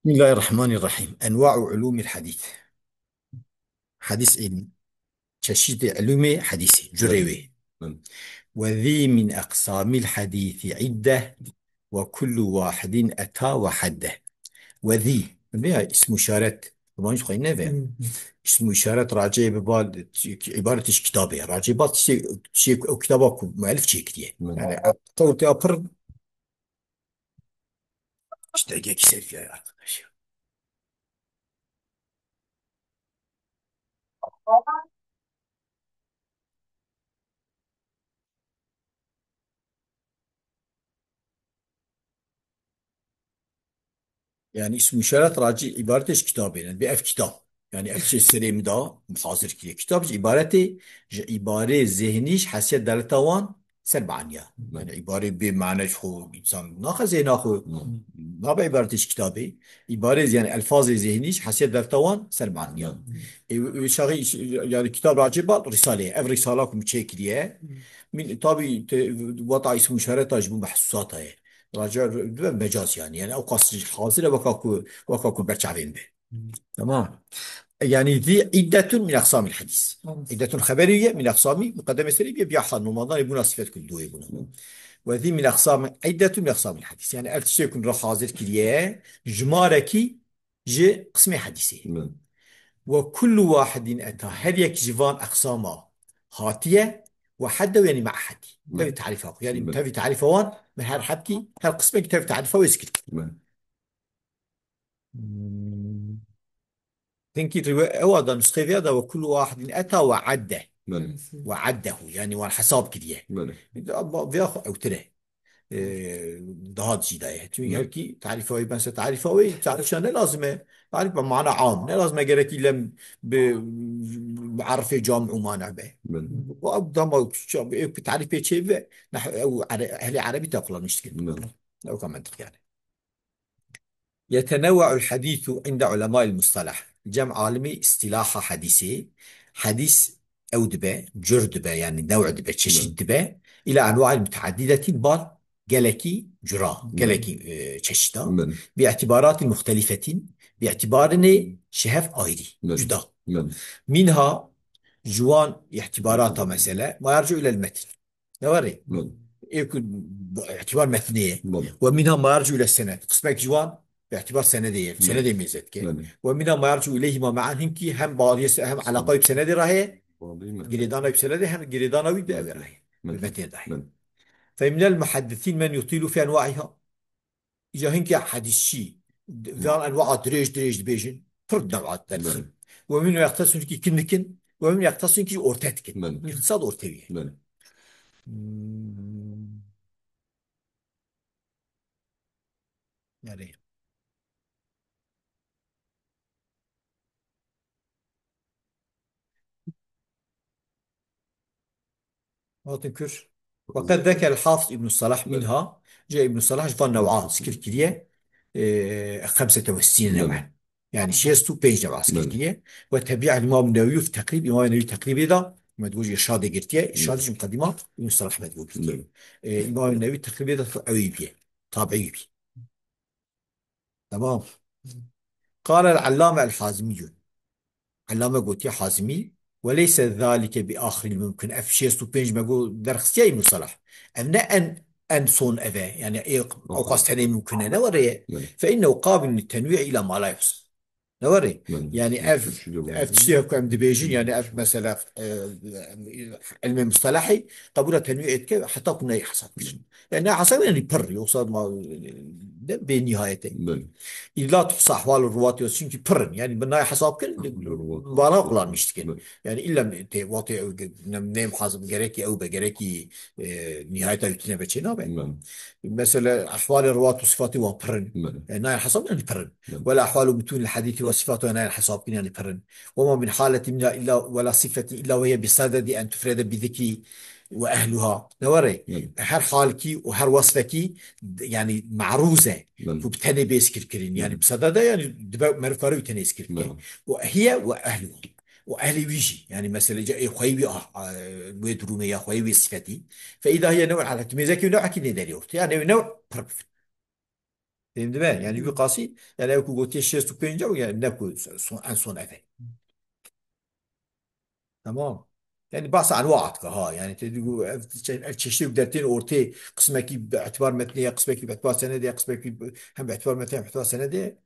بسم الله الرحمن الرحيم. أنواع علوم الحديث. حديث علم تشيد علوم حديث جريوي. وذي من أقسام الحديث عدة، وكل واحد أتى وحده. وذي بها اسم إشارة، ما نش خلينا فهم اسم إشارة راجع ببال عبارة كتابة راجع بال شيء أو كتابة مؤلف شيء كتير يعني قلت أبر اشتاق كسر فيها. يعني اسم إشارة راجع عبارة إيش كتابين يعني بأف كتاب يعني أف شيء سريم دا محاضر كذا كتاب عبارة عبارة ذهنيش حسيت دالتوان سربعنيا يعني عبارة بمعنى شو إنسان ناخذ زي ناخذ ما بعبارة إيش كتابي عبارة يعني ألفاظ ذهنيش حسيت دالتوان سربعنيا شغي يعني كتاب راجع رسالة أف رسالة كم شيء كذا من طبي وضع اسم إشارة تجمع محسوساتها راجع مجاز يعني او قصد حاضر وكاكو برشافين به. تمام. يعني ذي عدة من أقسام الحديث. عدة خبرية من أقسام مقدمة سرية بيحصل نمضان يبون صفات كل دو يبون. وذي من أقسام عدة من أقسام الحديث يعني ألف شيء يكون راح حاضر كليه جماركي ج قسم حديثي. وكل واحد أتى هل يك جيفان أقسامه هاتية وحده يعني مع حدي تبي تعرفه يعني تبي تعرفه وان من هر حدي هر قسمك تبي تعرفه ويسكت. تنكي هو هذا نسخة هذا وكل واحد أتى وعده وعده يعني والحساب كديه بياخذ أو تره ضهاد جداية تمي هركي تعرفه بس تعرفه تعرف شو أنا لازمه تعرف بمعنى عام لا لازم أجرك لم بعرفه جامع ومانع به وقدام تعرف شيء نحو أو أهل عربي تقول مشكلة أو كمان يعني. يتنوع الحديث عند علماء المصطلح جمع عالمي اصطلاح حديثي حديث أو دبا جردبة يعني نوع دبا تشيشد دبا إلى أنواع متعددة بال جلكي جرا جلكي تشيشدا باعتبارات مختلفة باعتبار إن شهف آيري جدا منها جوان اعتباراتها مثلا ما يرجع إلى المتن نوري يكون باعتبار متنية ومنها ما يرجع إلى السند قسمك جوان باعتبار سندية سندية ميزتك ومنها ما يرجع إليهما معا همكي هم بعض هم علاقة بسند راهي جريدانا بسند هم جريدانا راهي المتن راهي. فمن المحدثين من يطيل في أنواعها إذا هنك حديث شيء ذان أنواع دريج بيجن فرد نوعات درس ومنه يختص في كنكن ومنه يختص في أورتاتكن اقتصاد أورتوية. يعني ما تنكر. وقد ذكر الحافظ ابن الصلاح منها جاء ابن الصلاح جفان نوعان سكرتيرية 65 نوعا يعني شيستو بيج نوع سكرتيرية. وتبع الإمام النووي في تقريب الإمام النووي تقريب إذا ما تقول إرشاد قرتيه إرشاد مقدمة ابن الصلاح ما تقول الإمام النووي تقريب إذا أويبية طابعي بي. تمام. قال العلامة الحازمي علامة قلت يا حازمي وليس ذلك بآخر الممكن أفشيستو بينج ما يقول درخص يا مصطلح أن صون أذى يعني إيه أو قصد ممكن أنا وريه فإنه قابل للتنويع إلى ما لا يحصى نوري يعني اف تشتيه كم دبيجين يعني اف مثلا علم مصطلحي قبول تنويع كيف حتى كنا يحصل يعني حصل يعني بر يوصل ما بين نهايتين لا تحصى أحوال الرواة والسين برن يعني بالنهاية حساب كل مباراة قلان مشتكل يعني إلا من واطي أو نم حاسب جريكي أو بجريكي نهاية يتنا بتشينا مثلا أحوال الرواة وصفاته وبرن يعني نهاية حساب يعني برن ولا أحوال متون الحديث وصفاته نهاية حساب يعني برن وما من حالة منها إلا ولا صفة إلا وهي بصدد أن تفرد بذكر وأهلها نوري هر حالكي وهر وصفكي يعني معروزة وبتني بيسكر كرين يعني بصدد يعني دبا مرفارو تني يسكر كرين وهي وأهلها وأهلي ويجي يعني مثلا جاء خويبي ويد رومي خويبي صفتي فإذا هي نوع على تميزك نوع أكيد نداري يعني نوع فهمت بقى يعني يقول قاسي يعني اكو قوتي شيست وبينجا يعني ناكو ان سون اثني. تمام. يعني بعض انواعك ها يعني تقول تشتري بدرتين اورتي قسمك باعتبار متنيه قسمك باعتبار سنديه قسمك هم باعتبار متنيه باعتبار سنديه.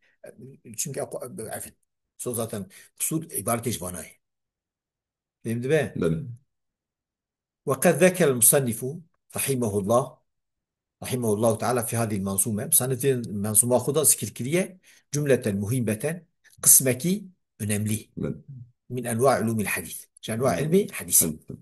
çünkü عفوا صوت zaten قصود عبارة جواناي. فهمت بقى. بله. وقد ذكر المصنف رحمه الله رحمه الله تعالى في هذه المنظومة سنة منظومة خدا سكركرية جملة مهمة قسمك önemli بله. من أنواع علوم الحديث أنواع علمي حديثي حلو.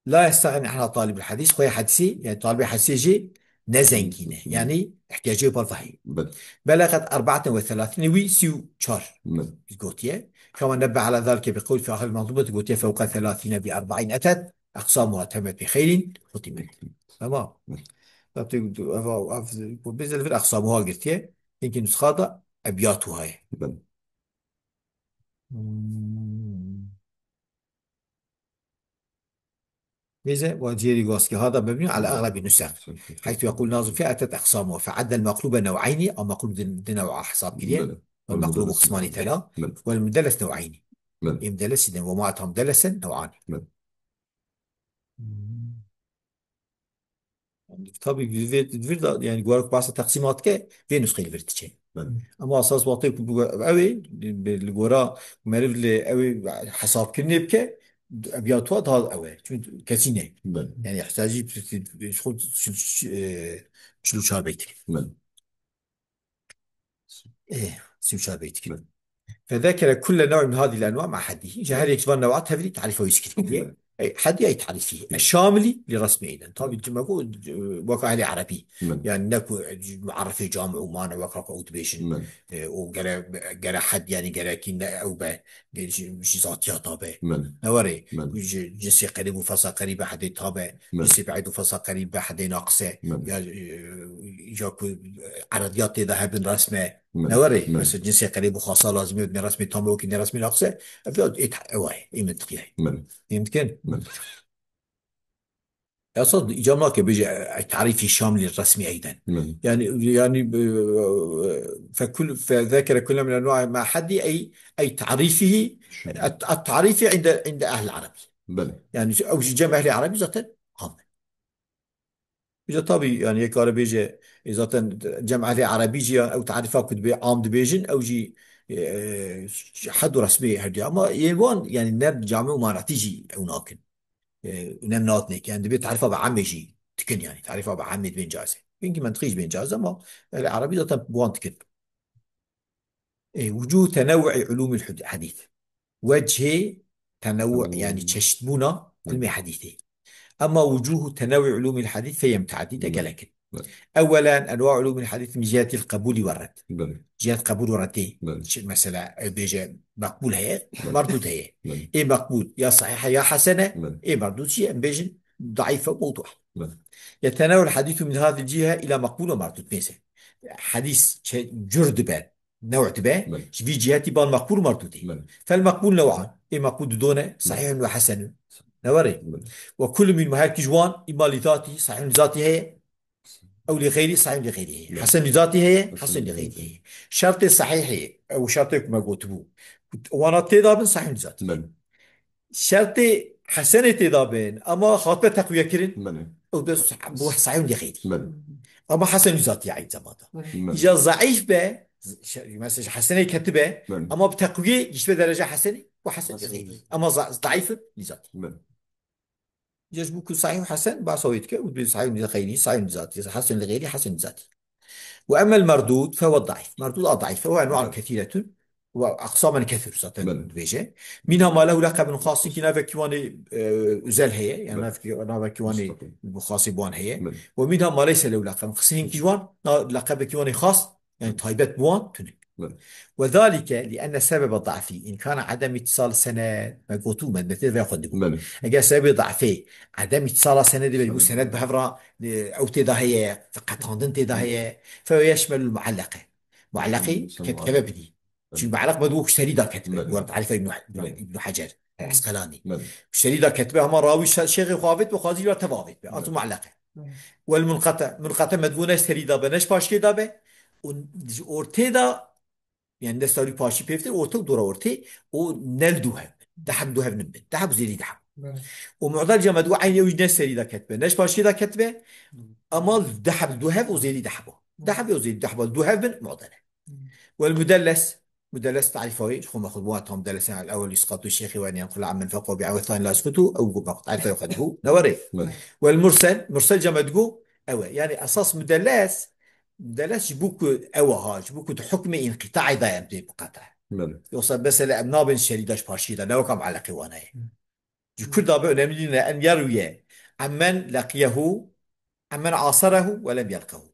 لا يستغني عنها طالب الحديث خويا حديثي يعني طالب الحديث يجي نزنكينه يعني احتياجه بالفهي بله. بلغت 34 ويسيو شهر بله. الجوتية كما نبه على ذلك بقول في آخر المنظومة الجوتية فوق 30 ب40 أتت أقسامها تمت بخير ختمت. تمام. بالنسبة في الأقسام هو قلت يمكن نسخة أبياتها هي. بله. ميزة وجيري غوسكي هذا مبني على بله. أغلب النسخ حيث يقول ناظم فئة أقسام فعد المقلوب نوعين أو مقلوب دي نوع حساب كده بله. والمقلوب والمدرس قسمان نوعين. ثلاث بله. والمدلس نوعين بله. مدلس إذن ومعتهم مدلسا نوعان. بله. Tabii bir de yani guaruk bahsa taksimat ke Venüs kıyı vertiçe. بله. Ama asas batı bu evi الجورا مريف لأوي حساب كني بك أبياتها هذا أوي çünkü kesine بله. yani ihtiyacı شغل شلو شار بيتك بله. إيه سيو شار بيتك بله. فذكر كل نوع من هذه الأنواع مع حده جهل يكتب نوعات هذه تعريفه ويسكت بله. أي حد أي تعريفه بله. الشامل لرسم أيضا طبعا بله. جمع وقع عليه عربي بله. يعني نكو معرفي جامع ومانا وقع قوت بيشن بله. وقرا حد يعني قرا كنا أو با مش ذاتيا طابع بله. نوري بله. جنسي قريب وفصل قريب حد طابع بله. جنسي بعيد وفصل قريب حد ناقصه بله. يا ياكو عرضيات ذهب رسمه بله. نوري بله. بس الجنسية قريب وخاصة لازم يبني رسمي تام وكني رسمي ناقصة أفيد واي إيه منطقي بله. يمكن بله. أصلا إجابة بيجي تعريفي الشامل الرسمي أيضا بله. يعني فذكر كل من الأنواع مع حد أي تعريفه شامل. التعريفي عند أهل العرب بله. يعني أو جمع أهل العرب ذاتا عام إذا طبي يعني يكار بيجي إذا جمع أهل عربي جي أو تعريفه كتب عام دبيجن أو جي حد رسمي هدي أما يوان يعني نرد جامع وما نعتيجي أو ناكن نم ناتنك يعني دبي تعرفها بعمي جي تكن يعني تعرفها بعمي بين جازة يمكن ما تخيش بين جازة ما العربي ذاتا بوان تكن وجود تنوع علوم الحديث وجه تنوع يعني تنوع. تشتبونا بله. علم حديثي أما وجوه تنوع علوم الحديث فهي متعددة بله. لكن بله. أولا أنواع علوم الحديث من جهة القبول والرد بله. جهة قبول وردين بله. مثلا بيجي مقبول هي بله. مردود هي بله. إيه مقبول يا صحيحة يا حسنة بله. إيه مردود شيء بيجي ضعيفة موضوع بله. يتناول الحديث من هذه الجهة إلى مقبول ومردود مثلا حديث جرد بان نوع تبان بله. في جهة بان مقبول ومردود بله. فالمقبول نوعان إيه مقبول دونه بله. صحيح وحسن نوري بله. وكل من هاك جوان إما لذاته صحيح لذاته هي أو لغيره صحيح لغيره بله. حسن لذاته هي حسن حسن لغيره. لغيره شرط صحيح هي أو شرط ما قلت بو وانا تضابن صحيح لذاته بله. شرط حسن تضابن أما خاطر تقوية كرن بله. أو بس بو صحيح لغيره بله. أما حسن لذاته عيد زمان بله. إذا ضعيف به مثلا حسنة كتبه بله. أما بتقوية يشبه درجة حسنة وحسن لغيره أما ضعيف لذاته بله. يجب كل صحيح وحسن بعصويتك وصحيح لغيره صحيح لذاته حسن لغيره حسن لذاته وأما المردود فهو الضعيف مردود ضعيف فهو أنواع بله. كثيرة وأقسام كثيرة بله. بيجي منها ما له لقب خاص كنا فكواني أزال هي يعني بله. أنا فكواني مستقيم. بخاصي بوان هي بله. ومنها ما ليس له لقب خصين كيوان لقب كواني خاص يعني بله. تايبت بوان تنك بله. وذلك لأن سبب ضعفه إن كان عدم اتصال سند ما قلتو ما مثل ياخذ بو بله. أجا سبب ضعفه عدم اتصال سند بيجو سند. سند بهفرة أو تضاهية فقط تضاهية فيشمل المعلقة معلقي سند كتابة معلق. بدي شو بله. المعلق بدو اشتري ذا كتبه بله. ورد عارفه بله. ابن حجر العسقلاني بله. اشتري ذا كتبه هم راوي شيخ خافت وخازي لا تفاوت بله. أنتم معلقة والمنقطع منقطع مدونه سری دابه نش پاشکی دابه و ortaya da yani nestari paşi peftir orta dura ortaya o nel duhev dahab duhev nimbin dahab ziri dahab ومعضل جمد وعين وجنا سري دا كتبه نش باشي دا كتبه اما دحب دوهب وزيري دحبه دحب وزيري دحبه دوهب بن معضله والمدلس مدلس تعرفه خو مخبوات هم مدلس على الاول يسقط الشيخ وان ينقل عمن فوقه بعوض الثاني لا يسقطه او قبق تعرفه ياخذه نوري والمرسل مرسل جمدقو أوى يعني أساس مدلس مدلس جبوك أوى ها جبوك حكم انقطاع دائم بقطع يوصل بس لأبناء بن شريداش بارشيدا لو كم على قوانه كل ضابع önemli أن يروي عمن لقيه عمن عاصره ولم يلقه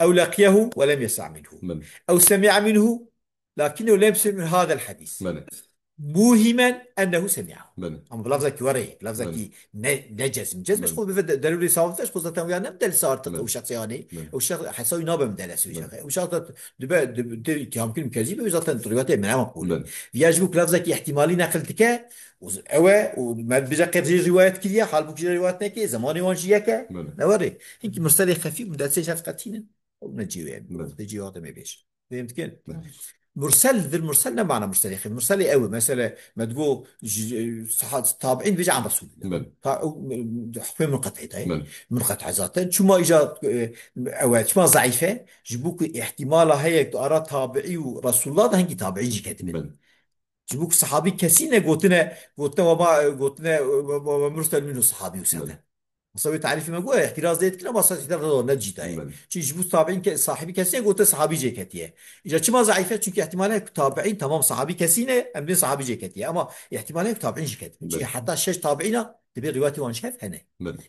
أو لقيه ولم يسمع منه أو سمع منه لكنه لم يسمع من هذا الحديث موهما انه سمعه اما بلفظك وري بلفظك نجزم جزم مش خو دليل ساوتش خو زتم يعني بدل صارت او شخص يعني او شخص حسوي نابه مدلس او شخص دب اتهام كلمه كذب وزات طريقته من مقبول يجبك لفظك احتمالي نقلتك او وما بجا غير روايات كليه حال بك روايات نكي زماني وانجيك نوري هيك مرسل خفيف مدلس شفقتين او نجيو يعني تجي هذا ما بيش فهمت كيف مرسل ذي المرسل لا معنى مرسل يا اخي مرسل قوي مثلا ما تقول تابعين بيجي عن رسول الله حكم منقطعه هاي منقطعه ذاتا شو ما اجى اوقات شو ما ضعيفه جيبوك احتمالها هي ارى تابعي ورسول الله ده هنجي تابعي يجي كاتبين جيبوك صحابي كسينا قلتنا وما مرسل منه صحابي وسنه مسوي تعريفي ما قوي احتراز ديت كلا بس احتراز نجد هاي شي جبوا تابعين صاحبي كسين قلت صحابي جي كتيه اذا شي ما ضعيفه çünkü احتمالها تابعين تمام صحابي كسينه ام بين صحابي جي كتيه اما احتمالها تابعين جي كتيه شي حتى شش تابعينا تبي روايتي وان شاف هنا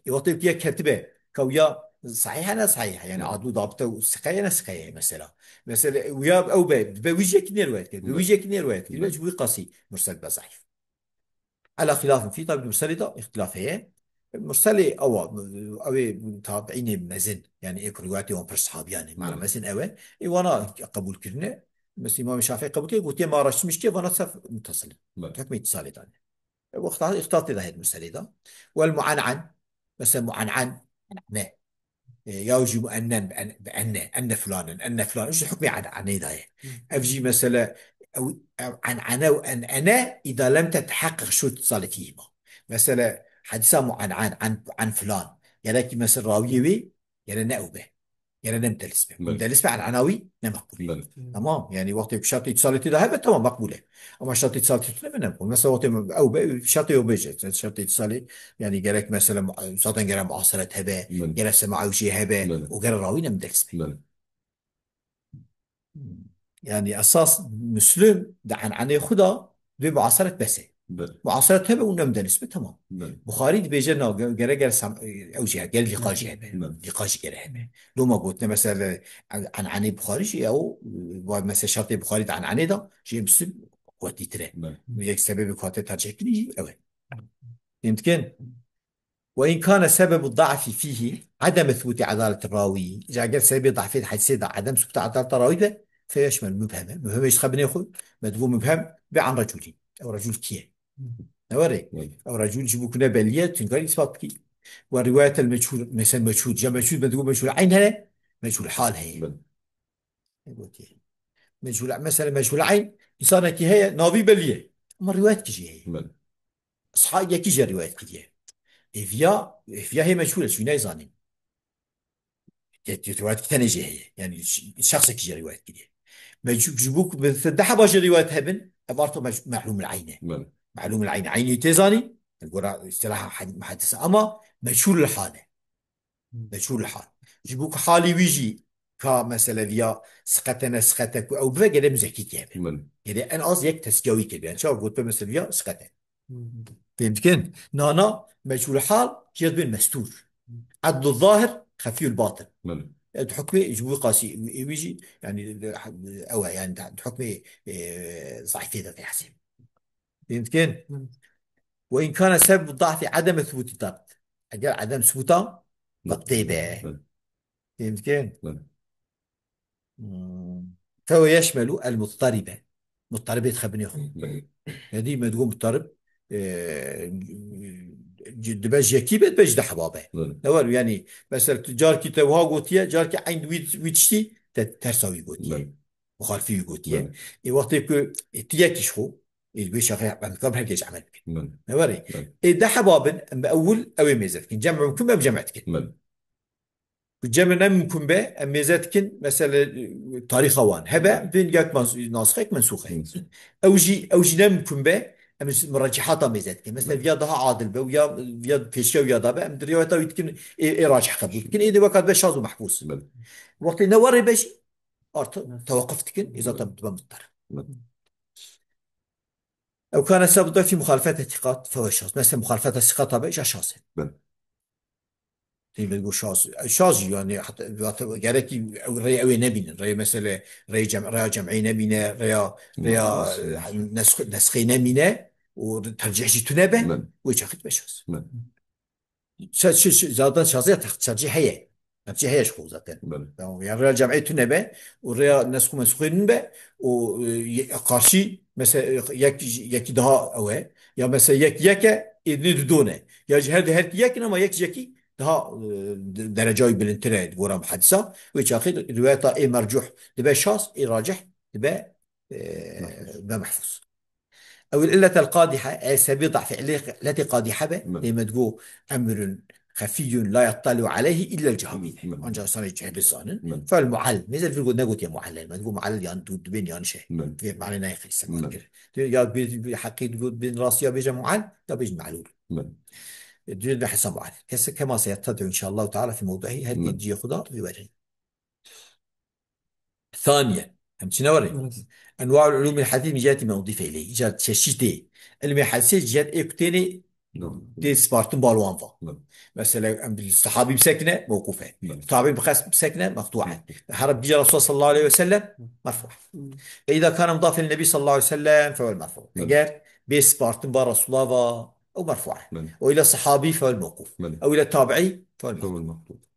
يوطي كي كتبه كويا صحيح انا صحيح يعني عضو ضابطه وسقيه انا سقيه مثلا ويا او بوجه كني روايت بوجه كني روايت كلمه جوي قاسي مرسل بضعيف على خلاف في طيب المرسل ده اختلاف هي مرسلي او تابعيني مزن يعني ايه رواياتي وان برس صحاب يعني معنا مزن اوي اي وانا قبول كرنا بس امام الشافعي قبول كي قلت ما رشت مش كيف وانا صف متصل حكم اتصالي ده اخترت ده المرسلي ده والمعنعن مثلا معنعن ما يوجب أن فلانا أن فلان إيش الحكم عن هداية أفجي مثلا أو عن أنا وأن أنا إذا لم تتحقق شو اتصال فيهما مثلا حدثة عن فلان يعني مثلا راوية يعني نأوبة يعني نمتلس به ممتلس به عن عناوي مقبولة تمام يعني وقت شرط اتصال هذا تمام مقبولة اما شرط اتصال ما نقول مثلا وقت او شرط يوبيج شرط اتصالي يعني قالك مثلا صوتا قال معاصرة هبه قال سماع وشي هبه وقال راوي نمتلس به يعني اساس مسلم ده عن خدا بمعاصرة بس معاصرة هبه ونمدنس به تمام بخاري بيجنا قال سم او جهه قال لقاجي هبه لقاجي قال هبه لو ما قلت مثلا عن بخاري شيء او مثلا شرط بخاري عن ده شيء مسلم قوتي ترى يك سبب قوتي ترجع كلي او يمكن وإن كان سبب الضعف فيه عدم ثبوت عدالة الراوي إذا قال سبب الضعف فيه حيث عدم ثبوت عدالة الراوي ده فيشمل مبهمة مبهمة ايش خبني ياخذ ما تقول مبهم بعن رجلين أو رجل كيه نوري أو رجل يجيبوا كنا بلية تنقل إثبات كي ورواية المجهول مثلا مجهول جا مجهول ما تقول مجهول عين هنا مجهول حال هي مجهول مثلا مجهول عين إنسان كي هي ناوي بلية أما رواية كي هي أصحاب يكي جا رواية كي هي إفيا هي مجهولة شو نايزانين روايات كتنجي هي يعني الشخص كي روايات كده جبوك ده باش روايات هبن عبارته معلوم العين معلوم العين عيني تيزاني نقول اصطلاح محدثة اما مجهول الحالة مجهول الحال جبوك حالي ويجي كمثلا يا سقطنا سقطك او بقى قدام زكي كده يعني انا قصدي يك تسجوي كده يعني شو قلت مثلا يا سقطنا فهمت كين نانا مجهول الحال جد بين مستور عدل الظاهر خفي الباطن حكمي يجبوي قاسي ويجي يعني او يعني حكمي ضعيف في حسين فهمت كين وان كان سبب الضعف عدم ثبوت الضبط اجل عدم ثبوته ضبطي به فهمت كين فهو يشمل المضطربة مضطربة تخبني اخو هذه ما تقول مضطرب دبا جيكي بيج ده حبابه بله نور يعني مثلا جاركي توها قوتيه جاركي عند ويتشتي ترساوي قوتيه بله مخالفي قوتيه بله اي وقت كو تياكي شو البيش اخي عند قبل هكيش عمل بله نوري بله إيه ده حبابن اما اول او ميزتك جمع ممكن ما بجمعتك بله جمع ممكن با ميزتك مثلا تاريخ وان هبا بين جاك ناسخك منسوخه او جي ممكن با مرجحات ميزتك مثلا بله فيا ضها عادل با ويا فيشيا ويا ضبا ام دريوتا يمكن إيه راجح قبول يمكن ايه وقت بشاز ومحبوس بله وقت نوري بشي توقفتك اذا بله تبقى مضطر بله او كان السبب في مخالفه الثقات فهو شاذ مثلا مخالفه الثقات طبعا شاذ بله في بيقول شاذ يعني حتى جاركي او رأي او نبينا رأي مثلا رأي جمعي نبينا رأي نسخي نبينا وترجع شي تنبه بله ويش اخذ بشاذ بله زادة شخصية ترجيح هي ترجيح هي شخو زادة بله يعني ريال جمعية تنبه وريال نسخ منسوخين نبه وقارشي مثلا يك daha أوه ya mesela yeka idni dudone ya her yek ama yeki daha dereceyi bilintire goram hadisa ve çakil rivayeta mercuh dibe şas racih dibe محفوظ be mahfuz أو العلة القادحة سبب ضعف التي قادحة به بله لما تقول أمر خفي لا يطلع عليه إلا الجهابذة بله أنجا صار يجهل لسانا بله فالمعلم مثل في نقول يا معلم ما تقول معلم يعني دود بين يعني شيء بله في معنى نايخ استعمال بله كده يا بحقي تقول بين راسي يا بيجا معلم يا بيجا معلول بله الدنيا بحسب معلم كما سيتضح إن شاء الله تعالى في موضوعه هذه بله تجي خضار في وجهه ثانيا هم شنوري انواع العلوم الحديث من جهه ما اضيف اليه جهه تشتيتي علم الحديث جهه اكتيني نعم دي سبارتن بالوان فا بله مثلا الصحابي بسكنه موقوفه بله التابعين بخاص بسكنه مقطوعه محفوظ حرب بيجي الرسول صلى الله عليه وسلم مرفوع فاذا كان مضاف للنبي صلى الله عليه وسلم فهو المرفوع بله اجر بسبارتن بار رسول الله او مرفوعه بله والى الصحابي فهو الموقوف بله او الى التابعي فهو هو المقطوع المخطوط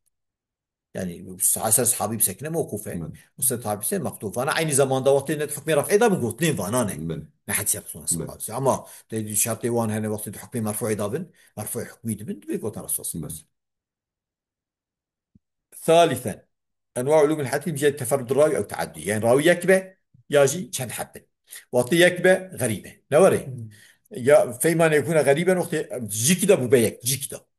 يعني عشان صحابي بسكنه موقوفه بله وصحابي بسكنه مقطوف انا عيني زمان دوت ان حكم رفع اذا بقول اثنين فانانه بله ما حد يقصون صلى الله بله عليه وسلم اما تدي شرطي وان هنا وقت حكم مرفوع اذا بن مرفوع حكمي دبن بيقول الرسول صلى الله عليه بله وسلم ثالثا انواع علوم الحديث من جهه تفرد الراوي او تعدي يعني راوي يكبه ياجي كان حبه وقت يكبه غريبه نوري يا فيما أن يكون غريبا وقت جي كده ببيك جي كده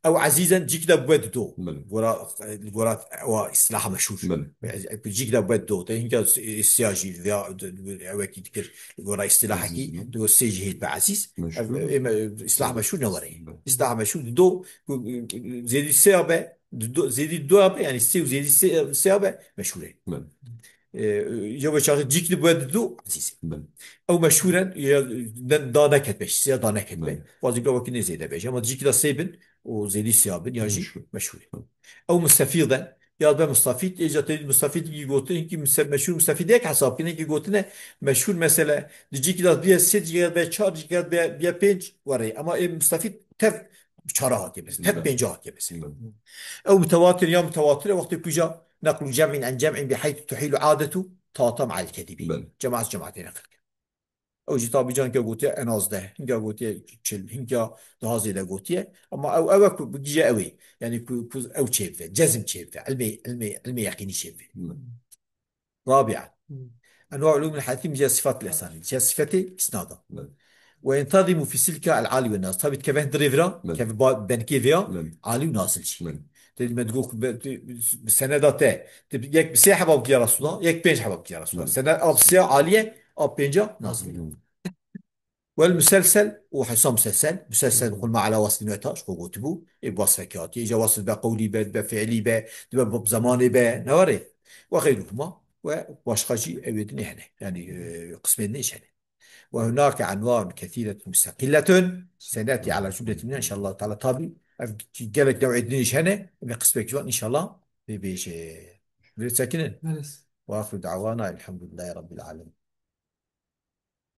او عزيزا جيك ده بواد دو بله الورات او اصطلاح مشهور بله جيك ده بواد دو ده هنجا السياجي ذا او كي تذكر الورا اصطلاح عزيز كي نعم دو السيجي هي بعزيز مشهور اصطلاح مشهور نوري بله اصطلاح مشهور دو زيد السيابه دو زيد الدوابه يعني السي وزيد السيابه مشهورين بله جو شاغل جيك ده بواد دو عزيز بله او مشهورا دانا كتبش سيا دانا كتبه بله وازي قالوا كني زيد بيش اما تجي كده سيبن وزيدي سيابن ياجي مشهور مشهور بله او مستفيضا يا به مستفيد اجا تريد مستفيد يجي قوتين كي مشهور مستفيد هيك حساب كنا يجي قوتنا مشهور مثلا تجي كده بيا ست جيجا بيا تشار جيجا بيا بينج وري اما إيه مستفيد تف بشارها كي بس تف بله بينجها كي بس بله او متواتر يا متواتر وقت كجا نقل جمع عن جمع بحيث تحيل عادته تواطم على الكذب بله جماعتين او جی تابی جان که گویی انازده هنگا گویی چل هنگا ده زیاده گویی اما او کو بگیجه اوی یعنی کو او چیفه جزم چیفه علمي يقيني چیفه بله رابعا انواع علوم الحديث من جهه صفات الاسانيد جهه صفته اسناده بله وينتظم في سلك العالي والنازل طيب كيف دريفرا بله كيف بنكيفيا بله عالي ونازل شيء بله تدي ما تقول بالسندات تبي يك بسيح حباب يا رسول الله يك بينج حباب يا رسول الله بله سنة أب سيا عالية أب بينجا نازل والمسلسل وحسام مسلسل نقول ما على وصل نتاش هو كتبو بوصف كاتي إجا وصل بقولي بفعلي بزماني نوري وغيرهما واشخاصي أبدني هنا يعني قسمين نيش هنا وهناك عنوان كثيرة مستقلة سنأتي على جملة منها إن شاء الله تعالى طابي قالك نوع نيش هنا بقسمك جوان إن شاء الله بيش ساكنين وآخر دعوانا الحمد لله رب العالمين